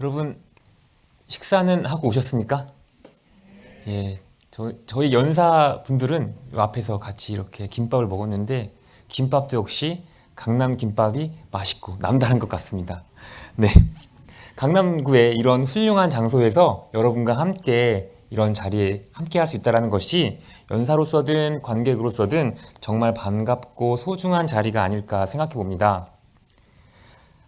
여러분, 식사는 하고 오셨습니까? 예, 저희 연사 분들은 요 앞에서 같이 이렇게 김밥을 먹었는데, 김밥도 역시 강남 김밥이 맛있고 남다른 것 같습니다. 네. 강남구의 이런 훌륭한 장소에서 여러분과 함께 이런 자리에 함께 할 수 있다는 것이 연사로서든 관객으로서든 정말 반갑고 소중한 자리가 아닐까 생각해 봅니다.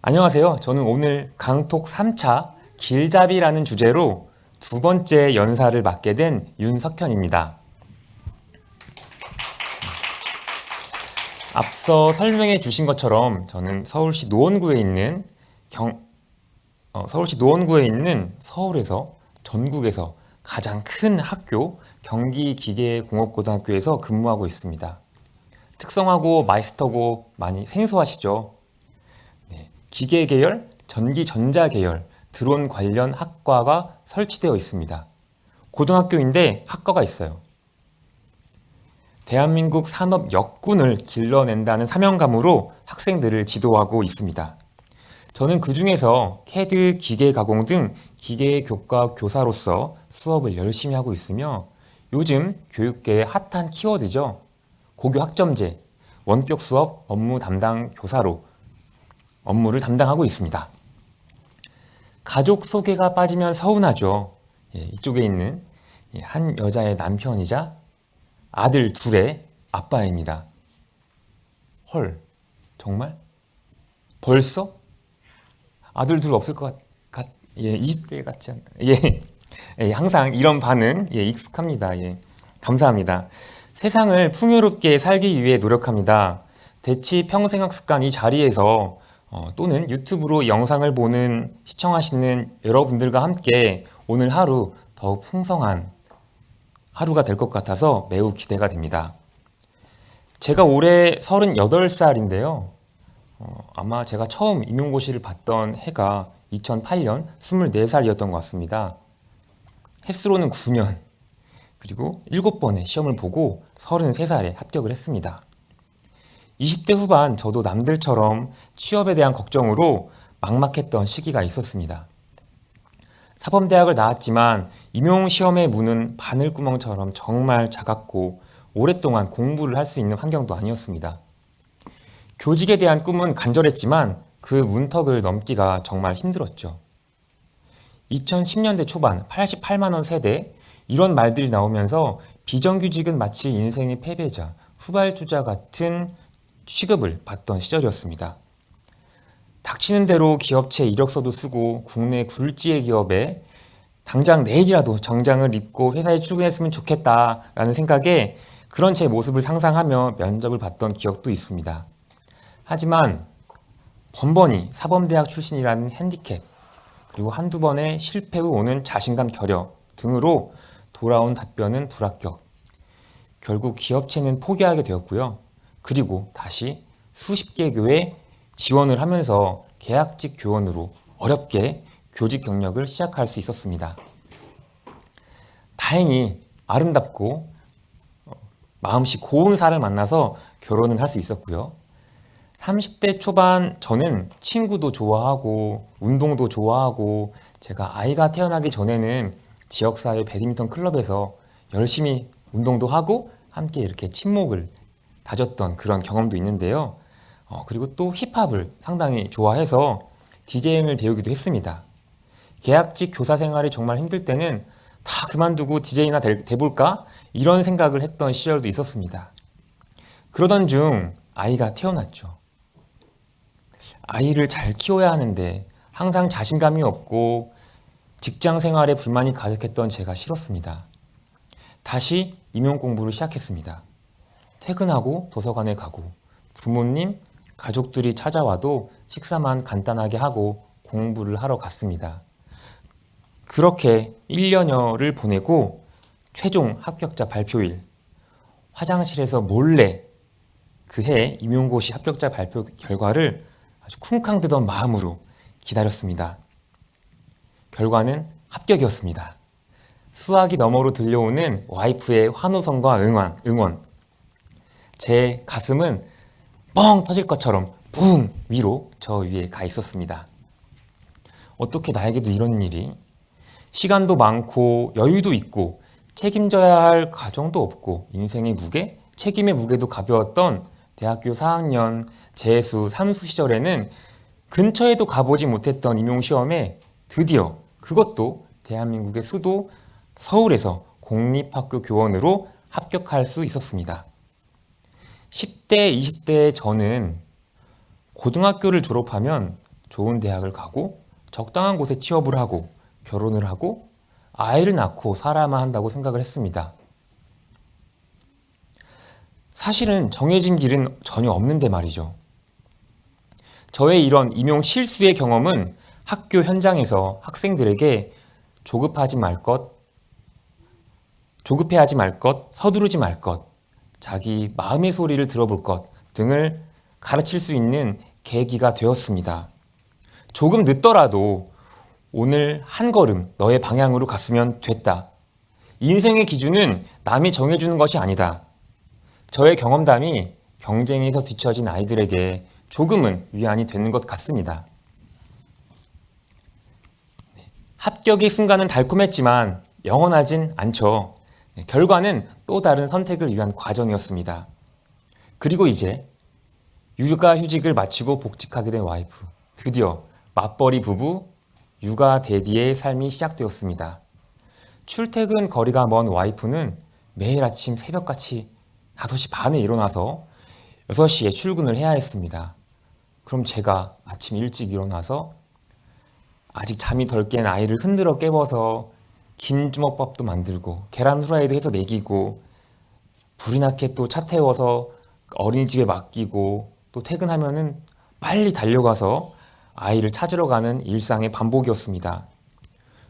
안녕하세요. 저는 오늘 강톡 3차 길잡이라는 주제로 두 번째 연사를 맡게 된 윤석현입니다. 앞서 설명해 주신 것처럼 저는 서울시 노원구에 있는 서울에서 전국에서 가장 큰 학교 경기기계공업고등학교에서 근무하고 있습니다. 특성하고 마이스터고 많이 생소하시죠? 네, 기계 계열, 전기 전자 계열, 드론 관련 학과가 설치되어 있습니다. 고등학교인데 학과가 있어요. 대한민국 산업 역군을 길러낸다는 사명감으로 학생들을 지도하고 있습니다. 저는 그 중에서 CAD 기계 가공 등 기계 교과 교사로서 수업을 열심히 하고 있으며 요즘 교육계의 핫한 키워드죠. 고교 학점제, 원격 수업 업무 담당 교사로 업무를 담당하고 있습니다. 가족 소개가 빠지면 서운하죠. 이쪽에 있는 한 여자의 남편이자 아들 둘의 아빠입니다. 헐, 정말? 벌써? 아들 둘 없을 것 같, 20대 같지 않나? 항상 이런 반응, 익숙합니다. 감사합니다. 세상을 풍요롭게 살기 위해 노력합니다. 대치 평생학습관 이 자리에서 또는 유튜브로 영상을 보는, 시청하시는 여러분들과 함께 오늘 하루 더욱 풍성한 하루가 될 것 같아서 매우 기대가 됩니다. 제가 올해 38살인데요. 아마 제가 처음 임용고시를 봤던 해가 2008년 24살이었던 것 같습니다. 횟수로는 9년, 그리고 7번의 시험을 보고 33살에 합격을 했습니다. 20대 후반 저도 남들처럼 취업에 대한 걱정으로 막막했던 시기가 있었습니다. 사범대학을 나왔지만 임용시험의 문은 바늘구멍처럼 정말 작았고 오랫동안 공부를 할 수 있는 환경도 아니었습니다. 교직에 대한 꿈은 간절했지만 그 문턱을 넘기가 정말 힘들었죠. 2010년대 초반 88만 원 세대 이런 말들이 나오면서 비정규직은 마치 인생의 패배자, 후발주자 같은 취급을 받던 시절이었습니다. 닥치는 대로 기업체 이력서도 쓰고 국내 굴지의 기업에 당장 내일이라도 정장을 입고 회사에 출근했으면 좋겠다라는 생각에 그런 제 모습을 상상하며 면접을 봤던 기억도 있습니다. 하지만 번번이 사범대학 출신이라는 핸디캡, 그리고 한두 번의 실패 후 오는 자신감 결여 등으로 돌아온 답변은 불합격. 결국 기업체는 포기하게 되었고요. 그리고 다시 수십 개 교에 지원을 하면서 계약직 교원으로 어렵게 교직 경력을 시작할 수 있었습니다. 다행히 아름답고 마음씨 고운 사를 만나서 결혼을 할 수 있었고요. 30대 초반 저는 친구도 좋아하고 운동도 좋아하고 제가 아이가 태어나기 전에는 지역사회 배드민턴 클럽에서 열심히 운동도 하고 함께 이렇게 친목을 다졌던 그런 경험도 있는데요. 그리고 또 힙합을 상당히 좋아해서 디제잉을 배우기도 했습니다. 계약직 교사 생활이 정말 힘들 때는 다 그만두고 디제이나 돼볼까? 이런 생각을 했던 시절도 있었습니다. 그러던 중 아이가 태어났죠. 아이를 잘 키워야 하는데 항상 자신감이 없고 직장 생활에 불만이 가득했던 제가 싫었습니다. 다시 임용 공부를 시작했습니다. 퇴근하고 도서관에 가고 부모님, 가족들이 찾아와도 식사만 간단하게 하고 공부를 하러 갔습니다. 그렇게 1년여를 보내고 최종 합격자 발표일 화장실에서 몰래 그해 임용고시 합격자 발표 결과를 아주 쿵쾅대던 마음으로 기다렸습니다. 결과는 합격이었습니다. 수화기 너머로 들려오는 와이프의 환호성과 응원. 제 가슴은 뻥 터질 것처럼 붕 위로 저 위에 가 있었습니다. 어떻게 나에게도 이런 일이? 시간도 많고 여유도 있고 책임져야 할 가정도 없고 인생의 무게, 책임의 무게도 가벼웠던 대학교 4학년 재수, 삼수 시절에는 근처에도 가보지 못했던 임용시험에 드디어 그것도 대한민국의 수도 서울에서 공립학교 교원으로 합격할 수 있었습니다. 10대, 20대의 저는 고등학교를 졸업하면 좋은 대학을 가고 적당한 곳에 취업을 하고 결혼을 하고 아이를 낳고 살아야만 한다고 생각을 했습니다. 사실은 정해진 길은 전혀 없는데 말이죠. 저의 이런 임용 실수의 경험은 학교 현장에서 학생들에게 조급해하지 말 것, 서두르지 말 것, 자기 마음의 소리를 들어볼 것 등을 가르칠 수 있는 계기가 되었습니다. 조금 늦더라도 오늘 한 걸음 너의 방향으로 갔으면 됐다. 인생의 기준은 남이 정해주는 것이 아니다. 저의 경험담이 경쟁에서 뒤처진 아이들에게 조금은 위안이 되는 것 같습니다. 합격의 순간은 달콤했지만 영원하진 않죠. 결과는 또 다른 선택을 위한 과정이었습니다. 그리고 이제 육아휴직을 마치고 복직하게 된 와이프. 드디어 맞벌이 부부, 육아 대디의 삶이 시작되었습니다. 출퇴근 거리가 먼 와이프는 매일 아침 새벽같이 5시 반에 일어나서 6시에 출근을 해야 했습니다. 그럼 제가 아침 일찍 일어나서 아직 잠이 덜 깬 아이를 흔들어 깨워서 김주먹밥도 만들고 계란 후라이도 해서 먹이고 불이 나게 또 차 태워서 어린이집에 맡기고 또 퇴근하면은 빨리 달려가서 아이를 찾으러 가는 일상의 반복이었습니다.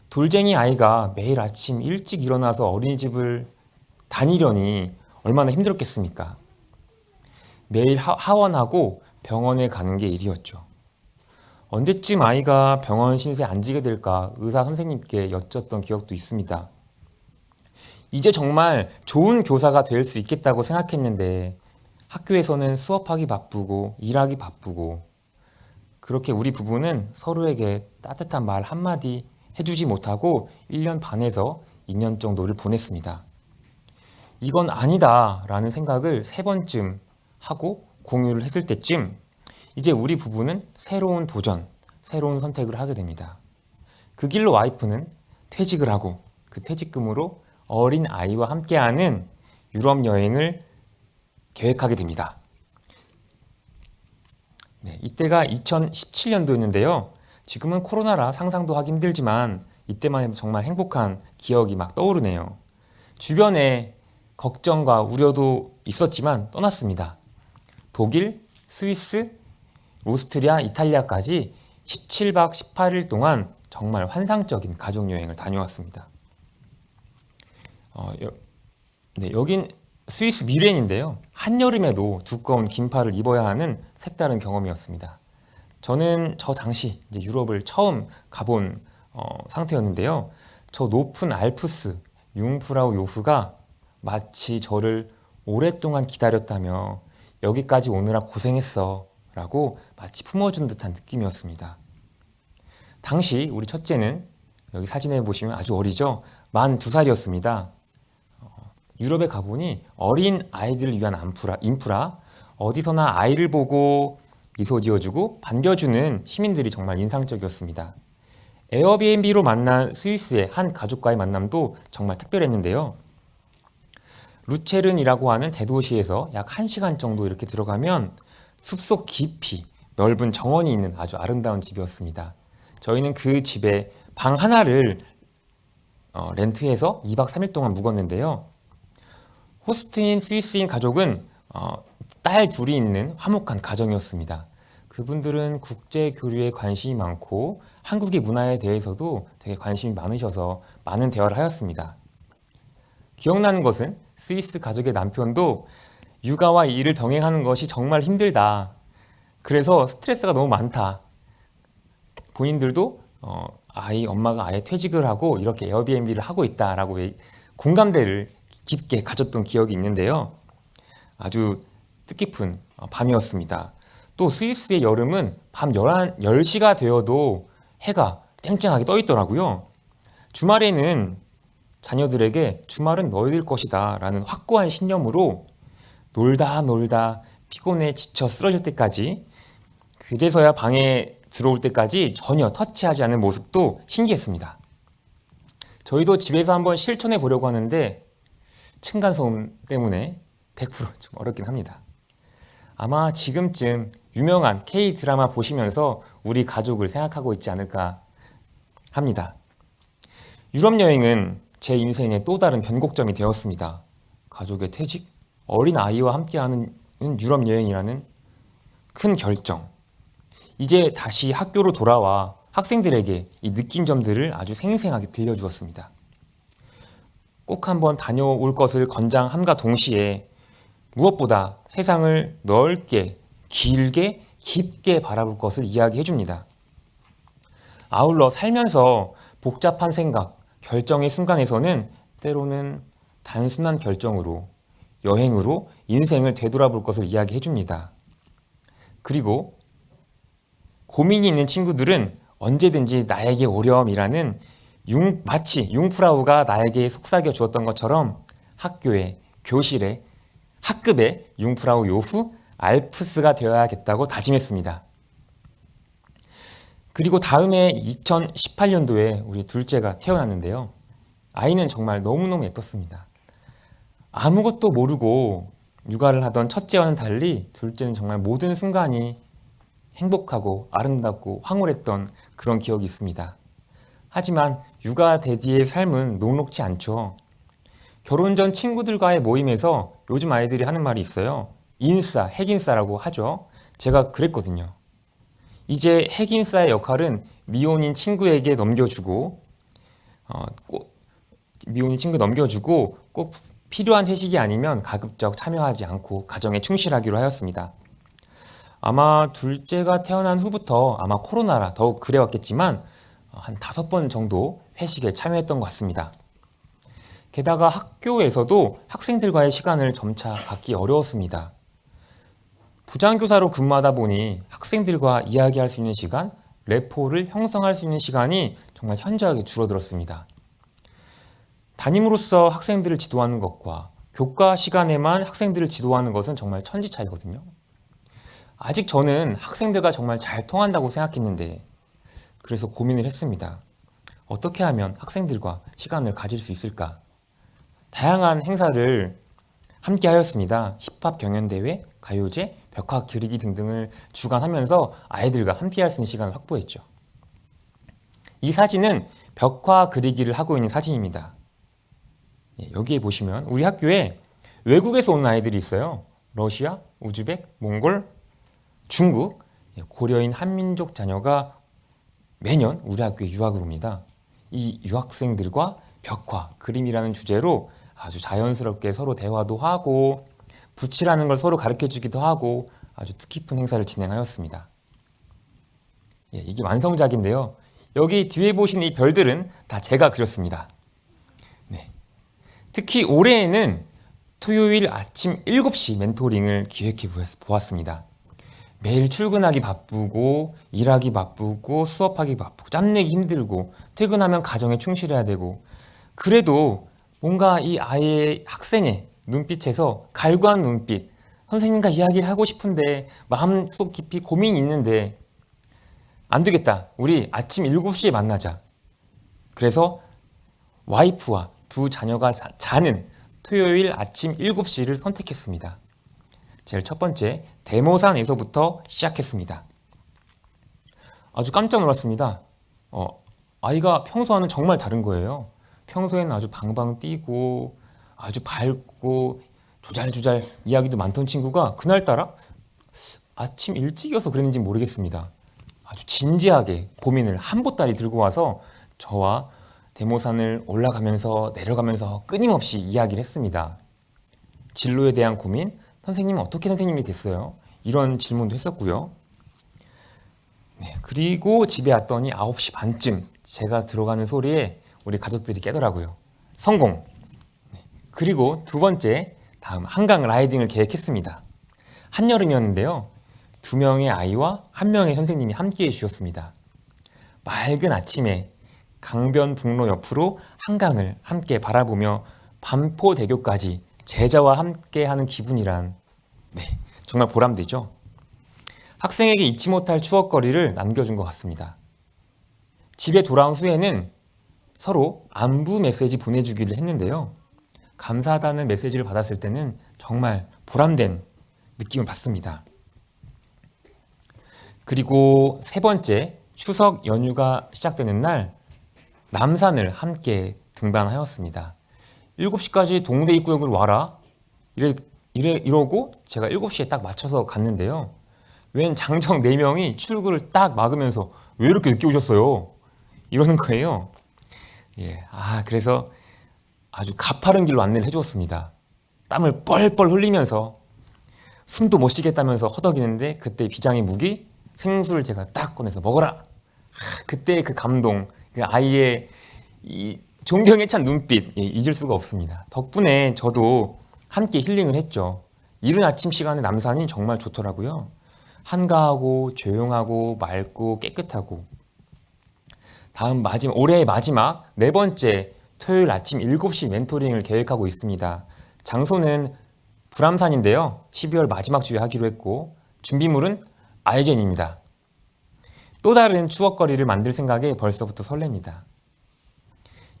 돌쟁이 아이가 매일 아침 일찍 일어나서 어린이집을 다니려니 얼마나 힘들었겠습니까? 매일 하원하고 병원에 가는 게 일이었죠. 언제쯤 아이가 병원 신세에 앉게 될까 의사 선생님께 여쭸던 기억도 있습니다. 이제 정말 좋은 교사가 될 수 있겠다고 생각했는데 학교에서는 수업하기 바쁘고 일하기 바쁘고 그렇게 우리 부부는 서로에게 따뜻한 말 한마디 해주지 못하고 1년 반에서 2년 정도를 보냈습니다. 이건 아니다 라는 생각을 3번쯤 하고 공유를 했을 때쯤 이제 우리 부부는 새로운 도전, 새로운 선택을 하게 됩니다. 그 길로 와이프는 퇴직을 하고 그 퇴직금으로 어린 아이와 함께하는 유럽 여행을 계획하게 됩니다. 네, 이때가 2017년도였는데요. 지금은 코로나라 상상도 하기 힘들지만 이때만 해도 정말 행복한 기억이 막 떠오르네요. 주변에 걱정과 우려도 있었지만 떠났습니다. 독일, 스위스, 오스트리아, 이탈리아까지 17박 18일 동안 정말 환상적인 가족여행을 다녀왔습니다. 여긴 스위스 미렌인데요. 한여름에도 두꺼운 긴팔을 입어야 하는 색다른 경험이었습니다. 저는 저 당시 이제 유럽을 처음 가본 상태였는데요. 저 높은 알프스 융프라우 요흐가 마치 저를 오랫동안 기다렸다며 여기까지 오느라 고생했어 라고 마치 품어준 듯한 느낌이었습니다. 당시 우리 첫째는 여기 사진에 보시면 아주 어리죠? 만 2살이었습니다. 유럽에 가보니 어린 아이들을 위한 인프라, 어디서나 아이를 보고 미소 지어주고 반겨주는 시민들이 정말 인상적이었습니다. 에어비앤비로 만난 스위스의 한 가족과의 만남도 정말 특별했는데요. 루체른이라고 하는 대도시에서 약 1시간 정도 이렇게 들어가면 숲속 깊이 넓은 정원이 있는 아주 아름다운 집이었습니다. 저희는 그 집에 방 하나를 렌트해서 2박 3일 동안 묵었는데요. 호스트인 스위스인 가족은 딸 둘이 있는 화목한 가정이었습니다. 그분들은 국제 교류에 관심이 많고 한국의 문화에 대해서도 되게 관심이 많으셔서 많은 대화를 하였습니다. 기억나는 것은 스위스 가족의 남편도 육아와 일을 병행하는 것이 정말 힘들다. 그래서 스트레스가 너무 많다. 본인들도 엄마가 아예 퇴직을 하고 이렇게 에어비앤비를 하고 있다라고 공감대를 깊게 가졌던 기억이 있는데요. 아주 뜻깊은 밤이었습니다. 또 스위스의 여름은 밤 10시가 되어도 해가 쨍쨍하게 떠 있더라고요. 주말에는 자녀들에게 주말은 너희들 것이다 라는 확고한 신념으로 놀다 피곤해 지쳐 쓰러질 때까지, 그제서야 방에 들어올 때까지 전혀 터치하지 않는 모습도 신기했습니다. 저희도 집에서 한번 실천해 보려고 하는데 층간소음 때문에 100%좀 어렵긴 합니다. 아마 지금쯤 유명한 K-드라마 보시면서 우리 가족을 생각하고 있지 않을까 합니다. 유럽 여행은 제 인생의 또 다른 변곡점이 되었습니다. 가족의 퇴직, 어린 아이와 함께하는 유럽 여행이라는 큰 결정. 이제 다시 학교로 돌아와 학생들에게 이 느낀 점들을 아주 생생하게 들려주었습니다. 꼭 한번 다녀올 것을 권장함과 동시에 무엇보다 세상을 넓게, 길게, 깊게 바라볼 것을 이야기해 줍니다. 아울러 살면서 복잡한 생각, 결정의 순간에서는 때로는 단순한 결정으로, 여행으로 인생을 되돌아볼 것을 이야기해 줍니다. 그리고 고민이 있는 친구들은 언제든지 나에게 오렴이라는 마치 융프라우가 나에게 속삭여 주었던 것처럼 학교에, 교실에, 학급의 융프라우 요후 알프스가 되어야겠다고 다짐했습니다. 그리고 다음해 2018년도에 우리 둘째가 태어났는데요. 아이는 정말 너무너무 예뻤습니다. 아무것도 모르고 육아를 하던 첫째와는 달리 둘째는 정말 모든 순간이 행복하고 아름답고 황홀했던 그런 기억이 있습니다. 하지만 육아 대디의 삶은 녹록지 않죠. 결혼 전 친구들과의 모임에서 요즘 아이들이 하는 말이 있어요. 인싸, 핵인싸라고 하죠. 제가 그랬거든요. 이제 핵인싸의 역할은 미혼인 친구에게 넘겨주고 꼭 필요한 회식이 아니면 가급적 참여하지 않고 가정에 충실하기로 하였습니다. 아마 둘째가 태어난 후부터 아마 코로나라 더욱 그래왔겠지만 한 5번 정도 회식에 참여했던 것 같습니다. 게다가 학교에서도 학생들과의 시간을 점차 갖기 어려웠습니다. 부장교사로 근무하다 보니 학생들과 이야기할 수 있는 시간, 레포를 형성할 수 있는 시간이 정말 현저하게 줄어들었습니다. 담임으로서 학생들을 지도하는 것과 교과 시간에만 학생들을 지도하는 것은 정말 천지 차이거든요. 아직 저는 학생들과 정말 잘 통한다고 생각했는데, 그래서 고민을 했습니다. 어떻게 하면 학생들과 시간을 가질 수 있을까? 다양한 행사를 함께 하였습니다. 힙합 경연대회, 가요제, 벽화 그리기 등등을 주관하면서 아이들과 함께 할 수 있는 시간을 확보했죠. 이 사진은 벽화 그리기를 하고 있는 사진입니다. 여기에 보시면 우리 학교에 외국에서 온 아이들이 있어요. 러시아, 우즈벡, 몽골, 중국, 고려인 한민족 자녀가 매년 우리 학교에 유학을 옵니다. 이 유학생들과 벽화, 그림이라는 주제로 아주 자연스럽게 서로 대화도 하고 붓이라는 걸 서로 가르쳐주기도 하고 아주 뜻깊은 행사를 진행하였습니다. 이게 완성작인데요. 여기 뒤에 보시는 이 별들은 다 제가 그렸습니다. 특히 올해에는 토요일 아침 7시 멘토링을 기획해 보았습니다. 매일 출근하기 바쁘고 일하기 바쁘고 수업하기 바쁘고 짬내기 힘들고 퇴근하면 가정에 충실해야 되고, 그래도 뭔가 이 아이의 학생의 눈빛에서 갈구한 눈빛, 선생님과 이야기를 하고 싶은데 마음속 깊이 고민이 있는데 안 되겠다, 우리 아침 7시에 만나자. 그래서 와이프와 두 자녀가 자는 토요일 아침 7시를 선택했습니다. 제일 첫 번째, 대모산에서부터 시작했습니다. 아주 깜짝 놀랐습니다. 아이가 평소와는 정말 다른 거예요. 평소에는 아주 방방 뛰고 아주 밝고 조잘조잘 이야기도 많던 친구가 그날따라 아침 일찍이어서 그랬는지 모르겠습니다. 아주 진지하게 고민을 한 보따리 들고 와서 저와 대모산을 올라가면서 내려가면서 끊임없이 이야기를 했습니다. 진로에 대한 고민, 선생님은 어떻게 선생님이 됐어요? 이런 질문도 했었고요. 그리고 집에 왔더니 9시 반쯤 제가 들어가는 소리에 우리 가족들이 깨더라고요. 성공! 그리고 두 번째, 다음 한강 라이딩을 계획했습니다. 한여름이었는데요. 2명의 아이와 1명의 선생님이 함께해 주셨습니다. 맑은 아침에 강변북로 옆으로 한강을 함께 바라보며 반포대교까지 제자와 함께하는 기분이란 정말 보람되죠. 학생에게 잊지 못할 추억거리를 남겨준 것 같습니다. 집에 돌아온 후에는 서로 안부 메시지 보내주기를 했는데요. 감사하다는 메시지를 받았을 때는 정말 보람된 느낌을 받습니다. 그리고 세 번째, 추석 연휴가 시작되는 날 남산을 함께 등반하였습니다. 7시까지 동대 입구역으로 와라 이러고 제가 7시에 딱 맞춰서 갔는데요. 웬 장정 4명이 출구를 딱 막으면서 왜 이렇게 늦게 오셨어요? 이러는 거예요. 그래서 아주 가파른 길로 안내를 해주었습니다. 땀을 뻘뻘 흘리면서 숨도 못 쉬겠다면서 허덕이는데 그때 비장의 무기 생수를 제가 딱 꺼내서 먹어라. 그때 그 감동, 그 아이의 이 존경에 찬 눈빛 잊을 수가 없습니다. 덕분에 저도 함께 힐링을 했죠. 이른 아침 시간에 남산이 정말 좋더라고요. 한가하고 조용하고 맑고 깨끗하고. 올해의 마지막 네 번째 토요일 아침 7시 멘토링을 계획하고 있습니다. 장소는 불암산인데요. 12월 마지막 주에 하기로 했고 준비물은 아이젠입니다. 또 다른 추억거리를 만들 생각에 벌써부터 설렙니다.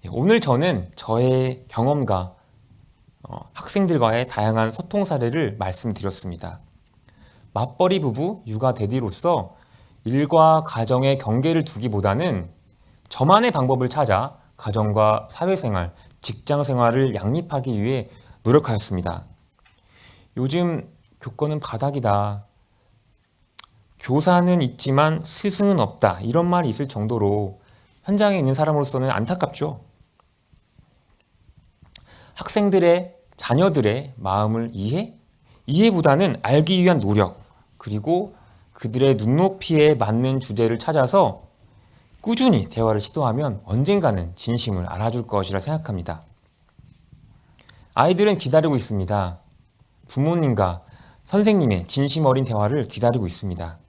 오늘 저는 저의 경험과 학생들과의 다양한 소통 사례를 말씀드렸습니다. 맞벌이 부부 육아 대디로서 일과 가정의 경계를 두기보다는 저만의 방법을 찾아 가정과 사회생활, 직장생활을 양립하기 위해 노력하였습니다. 요즘 교권은 바닥이다. 교사는 있지만 스승은 없다. 이런 말이 있을 정도로 현장에 있는 사람으로서는 안타깝죠. 학생들의, 자녀들의 마음을 이해보다는 알기 위한 노력, 그리고 그들의 눈높이에 맞는 주제를 찾아서 꾸준히 대화를 시도하면 언젠가는 진심을 알아줄 것이라 생각합니다. 아이들은 기다리고 있습니다. 부모님과 선생님의 진심 어린 대화를 기다리고 있습니다.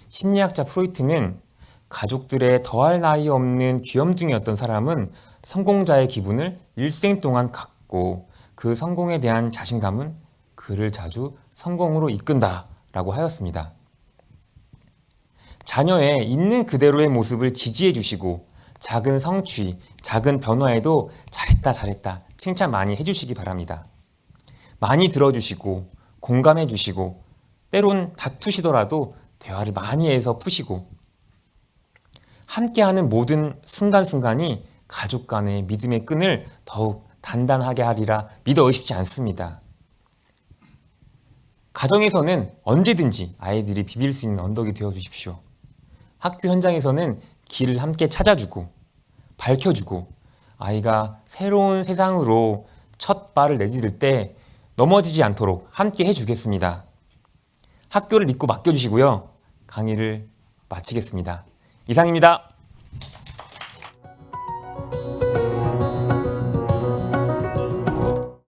심리학자 프로이트는 가족들의 더할 나위 없는 귀염둥이였던 사람은 성공자의 기분을 일생 동안 갖고 그 성공에 대한 자신감은 그를 자주 성공으로 이끈다 라고 하였습니다. 자녀의 있는 그대로의 모습을 지지해 주시고 작은 성취, 작은 변화에도 잘했다 칭찬 많이 해주시기 바랍니다. 많이 들어주시고 공감해 주시고 때론 다투시더라도 대화를 많이 해서 푸시고 함께하는 모든 순간순간이 가족 간의 믿음의 끈을 더욱 단단하게 하리라 믿어 의심치 않습니다. 가정에서는 언제든지 아이들이 비빌 수 있는 언덕이 되어 주십시오. 학교 현장에서는 길을 함께 찾아주고 밝혀주고 아이가 새로운 세상으로 첫 발을 내디딜 때 넘어지지 않도록 함께 해주겠습니다. 학교를 믿고 맡겨주시고요. 강의를 마치겠습니다. 이상입니다.